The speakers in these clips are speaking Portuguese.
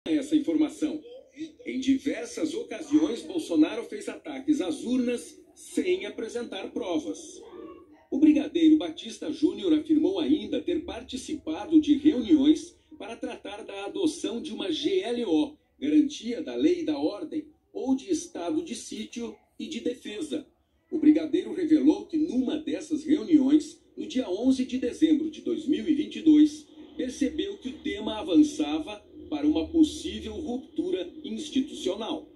essa informação. Em diversas ocasiões, Bolsonaro fez ataques às urnas sem apresentar provas. O brigadeiro Batista Júnior afirmou ainda ter participado de reuniões para tratar da adoção de uma GLO, Garantia da Lei e da Ordem, ou de estado de sítio e de defesa. O brigadeiro revelou que numa dessas reuniões, no dia 11 de dezembro de 2022, percebeu que o tema avançava para uma possível ruptura institucional.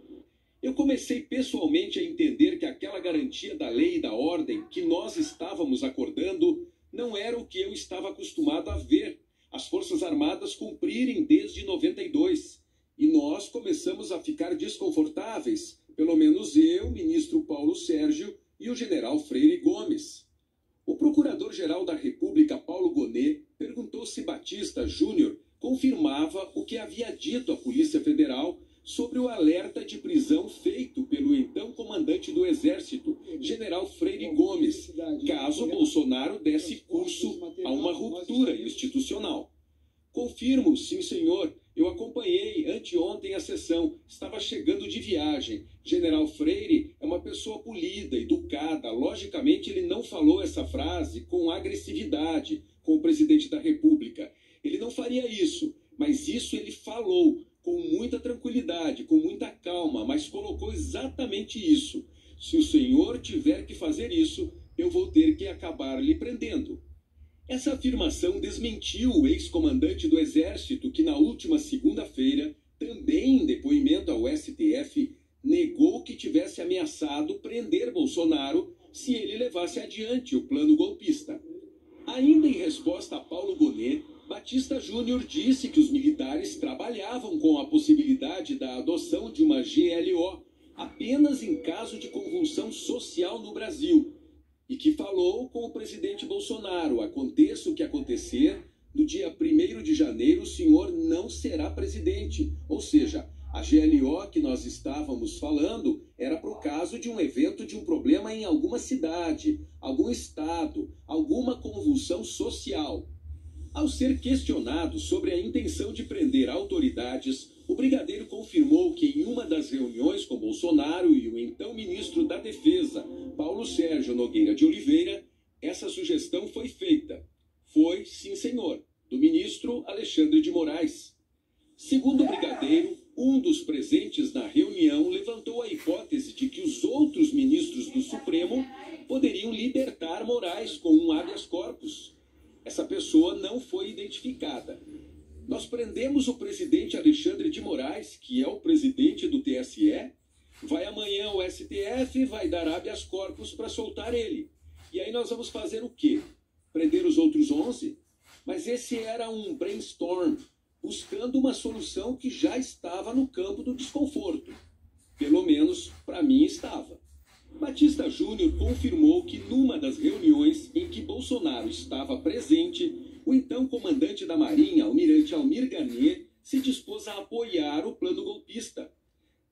Eu comecei pessoalmente a entender que aquela garantia da lei e da ordem que nós estávamos acordando não era o que eu estava acostumado a ver as Forças Armadas cumprirem desde 92. E nós começamos a ficar desconfortáveis, pelo menos eu, ministro Paulo Sérgio e o general Freire Gomes. O procurador-geral da República, Paulo Gonet, perguntou se Batista Júnior confirmava o que havia dito à Polícia Federal sobre o alerta de prisão feito pelo então comandante do Exército, general Freire Gomes, caso Bolsonaro desse curso a uma ruptura institucional. Confirmo, sim, senhor. Eu acompanhei anteontem a sessão. Estava chegando de viagem. General Freire é uma pessoa polida, educada. Logicamente, ele não falou essa frase com agressividade com o presidente da República. Ele não faria isso, mas isso ele falou com muita tranquilidade, com muita calma, mas colocou exatamente isso. Se o senhor tiver que fazer isso, eu vou ter que acabar lhe prendendo. Essa afirmação desmentiu o ex-comandante do Exército, que na última segunda-feira, também em depoimento ao STF, negou que tivesse ameaçado prender Bolsonaro se ele levasse adiante o plano golpista. Ainda em resposta a Paulo Gonet, Batista Júnior disse que os militares trabalhavam com a possibilidade da adoção de uma GLO apenas em caso de convulsão social no Brasil e que falou com o presidente Bolsonaro: aconteça o que acontecer, no dia 1º de janeiro o senhor não será presidente. Ou seja, a GLO que nós estávamos falando era para o caso de um evento, de um problema em alguma cidade, algum estado, alguma convulsão social. Ao ser questionado sobre a intenção de prender autoridades, o brigadeiro confirmou que em uma das reuniões com Bolsonaro e o então ministro da Defesa, Paulo Sérgio Nogueira de Oliveira, essa sugestão foi feita. Foi, sim senhor, do ministro Alexandre de Moraes. Segundo o brigadeiro, um dos presentes na reunião levantou a hipótese de que os outros ministros do Supremo poderiam libertar Moraes com um habeas corpus. Essa pessoa não foi identificada. Nós prendemos o presidente Alexandre de Moraes, que é o presidente do TSE, vai amanhã ao STF, vai dar habeas corpus para soltar ele. E aí nós vamos fazer o quê? Prender os outros 11? Mas esse era um brainstorm, buscando uma solução que já estava no campo do desconforto. Pelo menos, para mim, estava. Batista Júnior confirmou que numa das reuniões em que Bolsonaro estava presente, o então comandante da Marinha, almirante Almir Garnier, se dispôs a apoiar o plano golpista.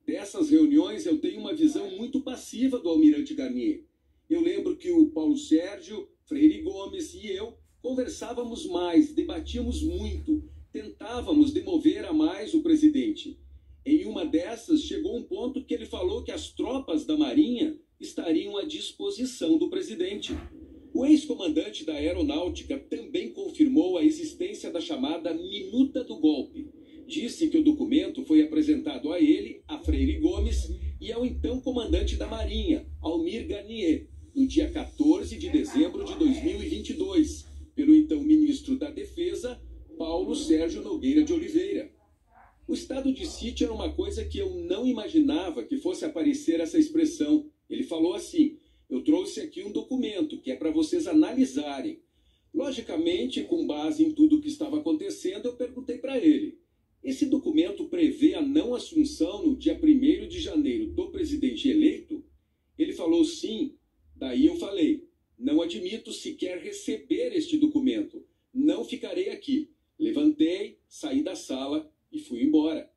Dessas reuniões eu tenho uma visão muito passiva do almirante Garnier. Eu lembro que o Paulo Sérgio, Freire Gomes e eu conversávamos mais, debatíamos muito, tentávamos demover a mais o presidente. Em uma dessas, chegou um ponto que ele falou que as tropas da Marinha estariam à disposição do presidente. O ex-comandante da Aeronáutica também confirmou a existência da chamada Minuta do Golpe. Disse que o documento foi apresentado a ele, a Freire Gomes e ao então comandante da Marinha, Almir Garnier, no dia 14 de dezembro de 2022, pelo então ministro da Defesa, Paulo Sérgio Nogueira de Oliveira. O estado de sítio era uma coisa que eu não imaginava que fosse aparecer essa expressão. Ele falou assim: eu trouxe aqui um documento que é para vocês analisarem. Logicamente, com base em tudo o que estava acontecendo, eu perguntei para ele: esse documento prevê a não assunção no dia 1º de janeiro do presidente eleito? Ele falou sim. Daí eu falei: não admito sequer receber este documento. Não ficarei aqui. Levantei, saí da sala e fui embora.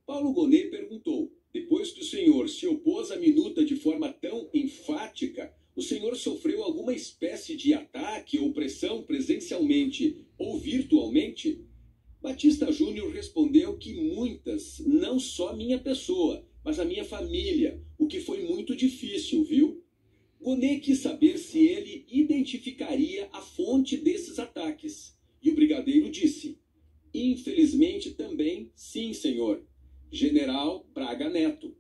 Paulo Gonet perguntou: depois que o senhor se opôs à minuta de forma tão enfática, o senhor sofreu alguma espécie de ataque ou pressão presencialmente ou virtualmente? Batista Júnior respondeu que muitas, não só minha pessoa, mas a minha família, o que foi muito difícil, viu? Gonê quis saber se ele identificaria a fonte desses ataques. E o brigadeiro disse: infelizmente também, sim, senhor. General Braga Neto.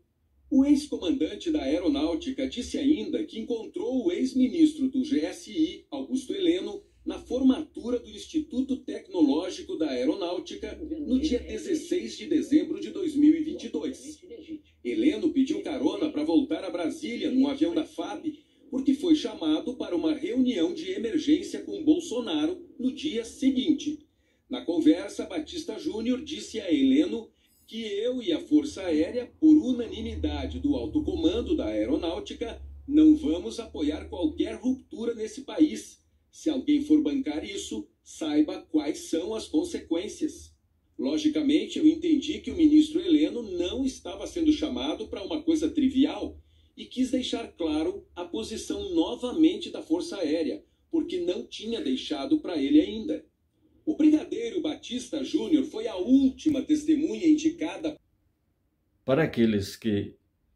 O ex-comandante da Aeronáutica disse ainda que encontrou o ex-ministro do GSI, Augusto Heleno, na formatura do Instituto Tecnológico da Aeronáutica no dia 16 de dezembro de 2022. Heleno pediu carona para voltar a Brasília num avião da FAB, porque foi chamado para uma reunião de emergência com Bolsonaro no dia seguinte. Na conversa, Batista Júnior disse a Heleno que eu e a Força Aérea, por unanimidade do alto comando da Aeronáutica, não vamos apoiar qualquer ruptura nesse país. Se alguém for bancar isso, saiba quais são as consequências. Logicamente, eu entendi que o ministro Heleno não estava sendo chamado para uma coisa trivial e quis deixar claro a posição novamente da Força Aérea, porque não tinha deixado para ele ainda. O brigadeiro Batista Júnior foi a última testemunha indicada. Para aqueles que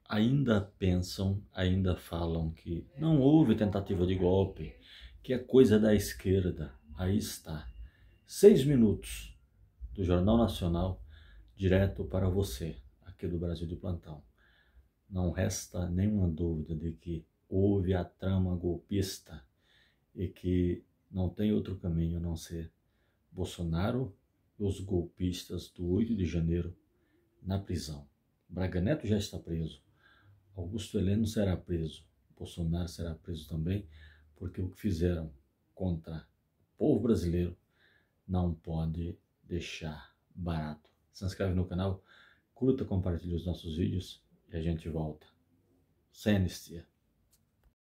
ainda pensam, ainda falam que não houve tentativa de golpe, que é coisa da esquerda, aí está. 6 minutos do Jornal Nacional, direto para você, aqui do Brasil de Plantão. Não resta nenhuma dúvida de que houve a trama golpista e que não tem outro caminho a não ser Bolsonaro e os golpistas do 8 de janeiro na prisão. Braga Neto já está preso, Augusto Heleno será preso, Bolsonaro será preso também, porque o que fizeram contra o povo brasileiro não pode deixar barato. Se inscreve no canal, curta, compartilhe os nossos vídeos e a gente volta. Sem anistia.